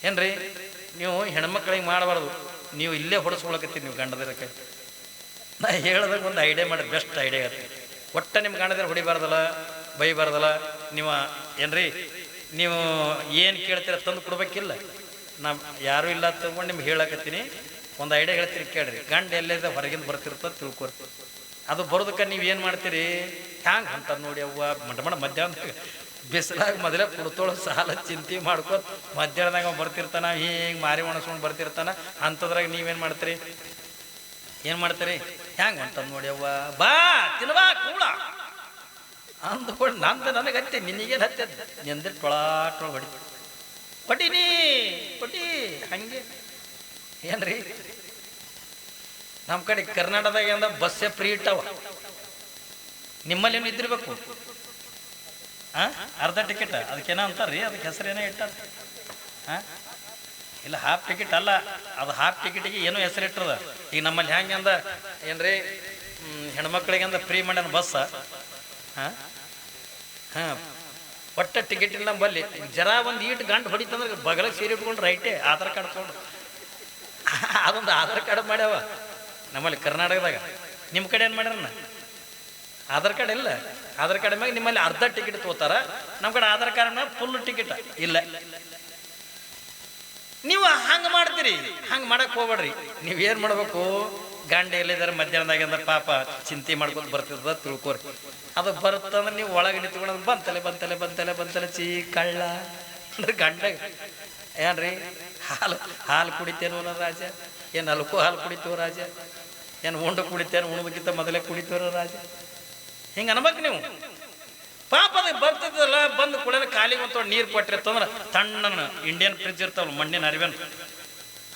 ಏನ್ರಿ ನೀವು ಹೆಣ್ಮಕ್ಳಿಗೆ ಮಾಡಬಾರ್ದು, ನೀವು ಇಲ್ಲೇ ಹೊಡೆಸ್ಕೊಳಕತ್ತೀರಿ ನೀವು ಗಂಡದಿರಕ್ಕೆ. ನಾ ಹೇಳ್ದಾಗ ಒಂದು ಐಡಿಯಾ ಮಾಡಿರಿ, ಬೆಸ್ಟ್ ಐಡಿಯಾ ಆಗತ್ತೆ. ಒಟ್ಟು ನಿಮ್ಮ ಗಂಡದಿರ ಹೊಡಿಬಾರ್ದಲ್ಲ, ಬೈಬಾರ್ದಲ್ಲ. ನೀವು ಏನ್ರಿ ನೀವು ಏನು ಕೇಳ್ತೀರ ತಂದು ಕೊಡ್ಬೇಕಿಲ್ಲ. ನಾ ಯಾರೂ ಇಲ್ಲ ತಗೊಂಡು ನಿಮ್ಗೆ ಹೇಳಕತ್ತೀನಿ, ಒಂದು ಐಡಿಯಾ ಹೇಳ್ತೀರಿ ಕೇಳ್ರಿ. ಗಂಡ ಎಲ್ಲಿದೆ ಹೊರಗಿಂದ ಬರ್ತಿರ್ತದೆ ತಿಳ್ಕೊರಿ. ಅದು ಬರೋದಕ್ಕೆ ನೀವು ಏನು ಮಾಡ್ತೀರಿ, ಹ್ಯಾಂಗೆ ಅಂತ ನೋಡಿ ಅವ್ವ ಮಧ್ಯಾಹ್ನದಾಗ ಬಿಸಿಲಾಗ ಮೊದಲೇ ಕುಡ್ತೋಳು ಸಾಲ ಚಿಂತೆ ಮಾಡ್ಕೊಂಡು ಮಧ್ಯಾಹ್ನದಾಗ ಬರ್ತಿರ್ತಾನ, ಹಿಂಗೆ ಮಾರಿ ಒಣಸ್ಕೊಂಡು ಬರ್ತಿರ್ತಾನ. ಅಂಥದ್ರಾಗ ನೀವೇನು ಮಾಡ್ತೀರಿ, ಏನು ಮಾಡ್ತೀರಿ, ಹ್ಯಾಂಗೆ ಅಂತ ನೋಡಿ ಅವ್ವ ಬಾ ತಿನ್ಬಾ ಕೂಳ ಅಂದ್ಕೊಂಡು ನನಗೆ ಹತ್ತೆ, ನಿನಗೇನು ಹತ್ತೆ ಎಂದ್ರೆ ಟೊಳಾಟೊಳ ಹೊಡೀನಿ ಹೊಡಿ ಹಂಗೆ. ಏನ್ರಿ ನಮ್ಮ ಕಡೆ ಕರ್ನಾಟಕದಾಗ ಬಸ್ಸೇ ಫ್ರೀ ಇಟ್ಟವ, ನಿಮ್ಮಲ್ಲಿ ಏನು ಇದ್ದಿರ್ಬೇಕು. ಅರ್ಧ ಟಿಕೆಟ್ ಅದಕ್ಕೇನೋ ಅಂತಾರ್ರಿ, ಅದಕ್ಕೆ ಹೆಸರೇನೋ ಇಟ್ಟಾರ. ಇಲ್ಲ ಹಾಫ್ ಟಿಕೆಟ್ ಅಲ್ಲ, ಅದು ಹಾಫ್ ಟಿಕೆಟಿಗೆ ಏನೋ ಹೆಸರಿಟ್ಟದ. ಈಗ ನಮ್ಮಲ್ಲಿ ಹೆಂಗೆ ಅಂದ ಏನ್ರಿ ಹೆಣ್ಮಕ್ಳಿಗೆ ಅಂದ ಫ್ರೀ ಮಾಡ್ಯಾನ ಬಸ್ಸ. ಒಟ್ಟ ಟಿಕೆಟ್ ಇಲ್ಲ ಬಲ್ಲಿ. ಜರ ಒಂದು ಈಟು ಗಂಟು ಹೊಡಿತಂದ್ರೆ ಬಗಲಕ್ಕೆ ಸೇರಿ ಇಟ್ಕೊಂಡು ರೈಟೇ ಆಧಾರ್ ಕಾರ್ಡ್ ತೊಗೊಂಡು ಅದೊಂದು ಆಧಾರ್ ಕಾರ್ಡ್ ಮಾಡ್ಯಾವ ನಮ್ಮಲ್ಲಿ ಕರ್ನಾಟಕದಾಗ. ನಿಮ್ಮ ಕಡೆ ಏನು ಮಾಡ್ಯಾರ, ಆಧಾರ್ ಕಾರ್ಡ್ ಇಲ್ಲ. ಆಧಾರ್ ಕಾರ್ಡ್ ಮ್ಯಾಗ ನಿಮ್ಮಲ್ಲಿ ಅರ್ಧ ಟಿಕೆಟ್ ತಗೋತಾರ, ನಮ್ಮ ಕಡೆ ಆಧಾರ್ ಕಾರ್ಡ್ ಮ್ಯಾಗ ಫುಲ್ ಟಿಕೆಟ್ ಇಲ್ಲ. ನೀವು ಹಂಗೆ ಮಾಡ್ತೀರಿ, ಹಂಗೆ ಮಾಡಕ್ಕೆ ಹೋಗ್ಬೇಡ್ರಿ. ನೀವೇನು ಮಾಡ್ಬೇಕು, ಗಂಡ ಎಲ್ಲಿದ್ದಾರೆ ಮಧ್ಯಾಹ್ನದಾಗ ಅಂದ್ರೆ ಪಾಪ ಚಿಂತೆ ಮಾಡ್ಕೊಂಡು ಬರ್ತಿರ್ತದ ತಿಳ್ಕೊರಿ. ಅದು ಬರುತ್ತಂದ್ರೆ ನೀವು ಒಳಗೆ ನಿಂತ್ಕೊಳ್ಳೋದು ಬಂತಲೆ ಚೀ ಕಳ್ಳ ಅಂದ್ರೆ ಗಂಡ ಏನ್ರಿ ಹಾಲು ಕುಡಿತೇನೋ ರಾಜ, ಏನು ಅಲ್ಕೋ ಹಾಲು ಕುಡಿತೀವ ರಾಜ, ಏನು ಉಂಡು ಕುಡಿತೇನು ಉಣ್ಬೇಕಿಂತ ಮೊದಲೇ ಕುಡಿತೀವ್ರ ರಾಜ, ಹಿಂಗೆ ಅನ್ಬೇಕು ನೀವು. ಪಾಪ ಅದಕ್ಕೆ ಬರ್ತದಲ್ಲ, ಬಂದು ಕುಡಿಯೋದು ಕಾಲಿಗೆ ಒಂದು ನೀರು ಕೊಟ್ಟಿರ್ತಂದ್ರೆ ತಣ್ಣನ ಇಂಡಿಯನ್ ಫ್ರಿಜ್ ಇರ್ತಾವಲ್ಲ ಮಣ್ಣಿನ ಹರಿವೆನ್,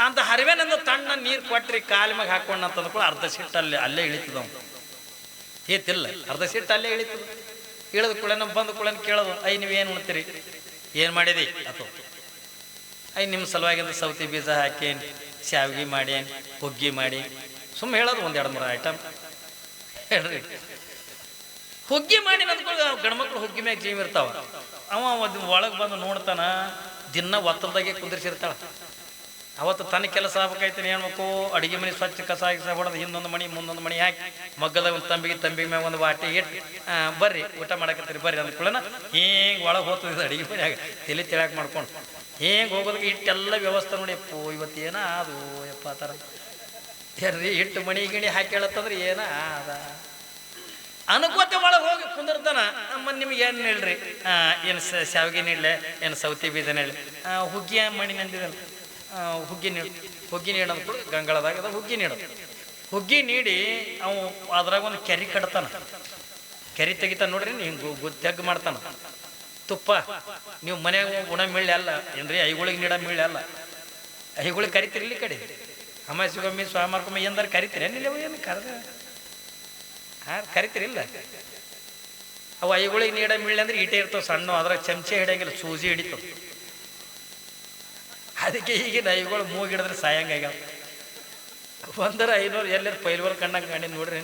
ಅಂತ ಹರಿವೆನಿಂದ ತಣ್ಣ ನೀರು ಕೊಟ್ರಿ ಕಾಲಿ ಮ್ಯಾಗ ಹಾಕೊಂಡು ಅಂತಂದು ಕೂಡ ಅರ್ಧ ಸಿಟ್ಟು ಅಲ್ಲೇ ಇಳಿತದ. ಏತಿಲ್ಲ ಅರ್ಧ ಸಿಟ್ಟು ಅಲ್ಲೇ ಇಳಿತದ. ಇಳಿದ ಕುಳನ ಬಂದು ಕುಳನ ಕೇಳೋದು, ನೀವೇನು ಉಣ್ತೀರಿ, ಏನು ಮಾಡಿದಿ ಅಥವಾ ನಿಮ್ಮ ಸಲುವಾಗಿಂದ ಸೌತಿ ಬೀಜ ಹಾಕೇನಿ, ಶಾವಿಗೆ ಮಾಡೇನಿ, ಹುಗ್ಗಿ ಮಾಡಿ ಸುಮ್ಮನೆ ಹೇಳೋದು ಒಂದು 2-3 ಐಟಮ್ ಹೇಳ್ರಿ. ಹುಗ್ಗಿ ಮಾಡಿ ಅಂದ್ಕೊಳ್ಳಿ, ಗಂಡ್ಮಕ್ಳು ಹುಗ್ಗಿ ಮ್ಯಾಗ ಜೀವ ಇರ್ತಾವ. ಅವ ಒಳಗೆ ಬಂದು ನೋಡ್ತಾನ, ದಿನ ಒತ್ತಲ್ದಾಗೆ ಕುಂದಿರ್ಸಿರ್ತಾಳ. ಅವತ್ತು ತನ್ನ ಕೆಲಸ ಆಗ್ಬೇಕಾಯ್ತೀನಿ ಹೇಳ್ಬೇಕು, ಅಡುಗೆ ಮನೆ ಸ್ವಚ್ಛ ಕಸ ಹೊಡೆದು ಹಿಂದೊಂದು ಮಣಿ ಮುಂದೊಂದು ಮಣಿ ಹಾಕಿ ಮಗ್ಗದಾಗ ಒಂದು ತಂಬಿಗೆ ಮ್ಯಾಗ ಒಂದು ವಾಟಿ ಇಟ್ಟು ಬರ್ರಿ ಊಟ ಮಾಡಕತ್ತೀರಿ ಬರ್ರಿ ಅಂದ್ಕೊಳ್ಳೋಣ. ಹಿಂಗೆ ಒಳಗೆ ಹೋಗ್ತದೆ ಅಡುಗೆ ಮನೆಯಾಗ ತಲೆ ತಿಳಾಕ್ ಮಾಡ್ಕೊಂಡು ಹಿಂಗೆ ಹೋಗೋದಕ್ಕೆ ಇಟ್ಟೆಲ್ಲ ವ್ಯವಸ್ಥೆ ನೋಡಿ. ಅಪ್ಪೋ ಇವತ್ತೇನ ಅದು ಯಪ್ಪ ಥರ ಏನ್ರಿ ಹಿಟ್ಟು ಮಣಿ ಗಿಣಿ ಹಾಕಿ ಹೇಳತ್ತಂದ್ರೆ ಏನ ಅದ ಅನುಕೋತೆ ಒಳಗೆ ಹೋಗಿ ಕುಂದಿರ್ತಾನ. ನಿಮ್ಗೆ ಏನು ಹೇಳ್ರಿ, ಏನು ಶಾವಿಗೆ ನೀಡಲೆ, ಏನು ಸೌತಿ ಬೀಜ ಹೇಳಿ, ಹುಗ್ಗಿಯ ಮಣಿ ನಂದಿದಲ್ಲ, ಹುಗ್ಗಿ ನೀಡು ಅಂದ್ಕೊಂಡು ಗಂಗಳದಾಗ ಅದ ಹುಗ್ಗಿ ನೀಡೋದು. ಹುಗ್ಗಿ ನೀಡಿ ಅವು ಅದ್ರಾಗ ಒಂದು ಕೆರೆ ಕಟ್ತಾನ, ಕೆರೆ ತೆಗಿತಾನ ನೋಡ್ರಿ, ಹಿಂಗೆ ತೆಗ್ಗು ಮಾಡ್ತಾನ. ತುಪ್ಪ ನೀವು ಮನ್ಯಾಗ ಉಣ ಮೀಳೆ ಅಲ್ಲ ಏನ್ರಿ, ಐಗಳಿಗೆ ನೀಡ ಮೀಳೆ ಅಲ್ಲ, ಐಗಳಿಗೆ ಕರಿತೀರಿ ಇಲ್ಲಿ ಕಡೆ ಅಮಾಸಿಗೊಮ್ಮೆ ಸ್ವಾಮಾರ್ಕೊಮ್ಮೆ ಎಂದಾರು ಕರಿತೀರಿ ಏನಿಲ್ಲ, ಏನು ಕರೆದ ಕರಿತೀರಿಲ್ಲ. ಅವು ಐಗಳಿಗೆ ನೀಡ ಮೀಳೆ ಅಂದ್ರೆ ಈಟೆ ಇರ್ತಾವ ಸಣ್ಣ, ಅದ್ರಾಗ ಚಮಚೆ ಹಿಡಿಯಂಗಿಲ್ಲ, ಸೂಜಿ ಹಿಡಿತಾವ. ಅದಕ್ಕೆ ಈಗಿನ ಐಗಳು ಮೂಗಿಡಿದ್ರೆ ಸಾಯಂಗಾಗ ಒಂದರ 500 ಎಲ್ಲರೂ ಪೈಲ್ವಲ್ ಕಂಡಂಗೆ ಕಂಡಿ ನೋಡ್ರಿ.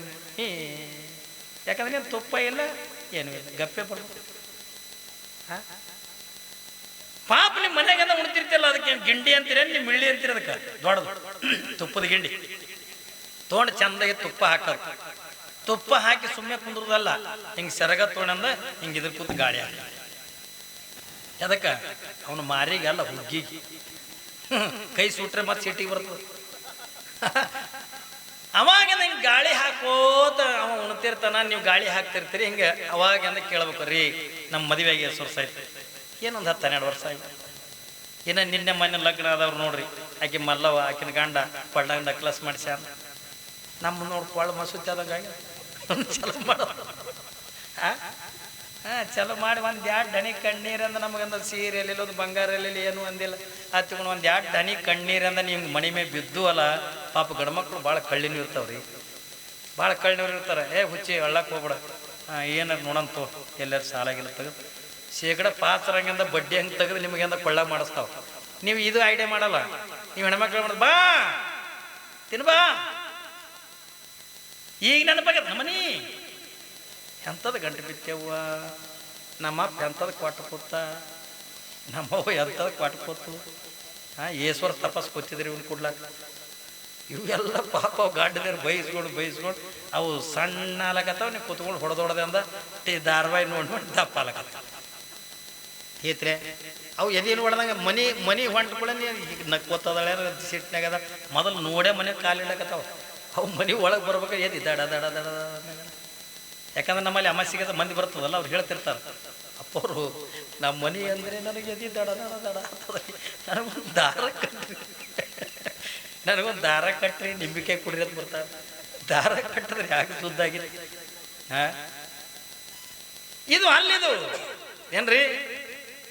ಯಾಕಂದ್ರೆ ಏನು ತುಪ್ಪ ಇಲ್ಲ ಏನು ಇಲ್ಲ, ಗಪ್ಪೆ ಬರ್ಬೋದು. ಪಾಪ ನಿಮ್ಮ ಮನೆಗೆಲ್ಲ ಉಣ್ತಿರ್ತಿಲ್ಲ, ಅದಕ್ಕೆ ಗಿಂಡಿ ಅಂತೀರ ನೀವು ಮಿಳ್ಳಿ ಅಂತೀರ, ಅದಕ್ಕೆ ದೊಡ್ಡದು ತುಪ್ಪದ ಗಿಂಡಿ ತೊಗೊಂಡು ಚಂದಾಗಿ ತುಪ್ಪ ಹಾಕೋದು. ತುಪ್ಪ ಹಾಕಿ ಸುಮ್ಮನೆ ಕುಂದ್ರದಲ್ಲ, ಹಿಂಗೆ ಸೆರಗ ತೊಗೊಂಡ ಹಿಂಗೆ ಇದ್ರ ಕೂತು ಗಾಳಿ ಹಾಕ. ಅದಕ್ಕೆ ಅವನು ಮಾರಿಗಲ್ಲ ಹುಗ್ಗಿಗೆ ಕೈ ಸುಟ್ರೆ ಮತ್ತೆ ಸಿಟ್ಟಿಗೆ ಬರ್ತದೆ. ಅವಾಗಿಂದ ಹಿಂಗೆ ಗಾಳಿ ಹಾಕೋತ ಅವ ಉಣ್ತಿರ್ತಾನ, ನೀವು ಗಾಳಿ ಹಾಕ್ತಿರ್ತೀರಿ. ಹಿಂಗೆ ಅವಾಗಿಂದ ಕೇಳ್ಬೇಕು, ರೀ ನಮ್ಮ ಮದುವೆಗೆ ಎಷ್ಟು ವರ್ಷ ಆಯ್ತು, ಏನೊಂದು 10-12 ವರ್ಷ ಆಯ್ತು. ಏನ ನಿನ್ನೆ ಮನೆ ಲಗ್ನ ಆದವ್ರು ನೋಡ್ರಿ, ಆಕೆ ಮಲ್ಲವ ಆಕಿನ ಗಂಡ ಕೊಳ್ಳಾಗ ನಕ್ಲಸ್ ಮಾಡಿಸ್ಯಾನ, ನಮ್ಮ ನೋಡಿ ಕೊಳ್ಳ ಮಸೂತಿ ಆದಂಗಾಗಿ ಚಲೋ ಮಾಡೋದು. ಚಲೋ ಮಾಡಿ ಒಂದು 2 ದನಿ ಕಣ್ಣೀರಂದ ನಮಗಂದ ಸೀರೆಯಲ್ಲಿ ಒಂದು ಬಂಗಾರಲ್ಲಿ ಏನು ಅಂದಿಲ್ಲ, ಹತ್ಕೊಂಡು ಒಂದು 2 ದನಿ ಕಣ್ಣೀರಂದ ನಿಮ್ಗೆ ಮನೆ ಮೇಲೆ ಬಿದ್ದು ಅಲ್ಲ. ಪಾಪ ಗಂಡ್ಮಕ್ಳು ಭಾಳ ಕಳ್ಳಿನೂ ಇರ್ತಾವ್ರಿ, ಭಾಳ ಕಳ್ಳಿನವ್ರು ಇರ್ತಾರೆ. ಹುಚ್ಚಿ ಹಳ್ಳಕ್ಕೆ ಹೋಗ್ಬೇಡ, ಏನಾರು ನೋಡಂತು ಎಲ್ಲರೂ ಸಾಲಾಗಿಲ್ಲ ತೆಗೆದು ಶೇಕಡ ಪಾತ್ರಂಗಿಂದ ಬಡ್ಡಿ ಹಂಗೆ ತೆಗೆದು ನಿಮಗೆಂದ ಕೊಳ್ಳ ಮಾಡಿಸ್ತಾವ. ನೀವು ಇದು ಐಡಿಯಾ ಮಾಡಲ್ಲ, ನೀವು ಹೆಣ್ಮಕ್ಳು ಮಾಡೋದು ಬಾ ತಿನ್ಬಾ ಈಗ ನೆನಪಾಗತ್ತೆ ನಮ್ಮನಿ ಎಂಥದ್ದು ಗಂಟು ಬಿತ್ತೇವ್ವ, ನಮ್ಮಪ್ಪ ಎಂಥದ್ದು ಕೊಟ್ಟು ಕೂತ, ನಮ್ಮವ್ವ ಎಂಥದ್ದು ಕೊಟ್ಟು ಕೂತು, ಏಶ್ವರ ತಪಸ್ ಕೂತಿದ್ರಿ ಇವ್ನು ಕೊಡ್ಲಾಕ. ಇವೆಲ್ಲ ಪಾಪ ಗಾಡ್ಡದೇರು ಬೈಸ್ಕೊಂಡು ಅವು ಸಣ್ಣ ಆಲಕತ್ತಾವ, ನೀವು ಕುತ್ಕೊಂಡು ಹೊಡೆದೊಡ್ದೆ ಅಂದ ಧಾರಾವಾಹಿ ನೋಡಿ ದಪ್ಪ ಆಲಕತ್ತಾವ ಏತ್ರೆ. ಅವು ಎದೇನು ಹೊಡೆದಂಗೆ ಮನಿ ಹೊಂಟ್ಕೊಳ್ಳೆ ಈಗ ನಕ್ಕೋತದಾಳೆ ಸಿಟ್ನಾಗ ಅದ. ಮೊದಲು ನೋಡೇ ಮನೆ ಕಾಲಿಡಕತ್ತಾವ. ಅವು ಮನೆ ಒಳಗೆ ಬರ್ಬೇಕು ಎದಿ ದಡ ದಡ ದಡ ದಡ. ಯಾಕಂದ್ರೆ ನಮ್ಮಲ್ಲಿ ಅಮಾಸಿಗೆ ಮಂದಿ ಬರ್ತದಲ್ಲ, ಅವ್ರು ಹೇಳ್ತಿರ್ತಾರೆ, ಅಪ್ಪವರು ನಮ್ಮ ಮನೆ ಅಂದರೆ ನನಗೆ ಎದಿ ದಡ ದಡ ದಡ ಆಗ್ತದೆ, ನನಗೊಂದು ದಾರ ಕಟ್ಟ್ರಿ ನಿಂಬಿಕೆ ಕುಡಿರಿ ಅಂತ ಬರ್ತಾರೆ. ದಾರ ಕಟ್ಟಿದ್ರೆ ಯಾಕೆ ಸುದ್ದಾಗಿದೆ. ಇದು ಅಲ್ಲಿದು ಏನ್ರಿ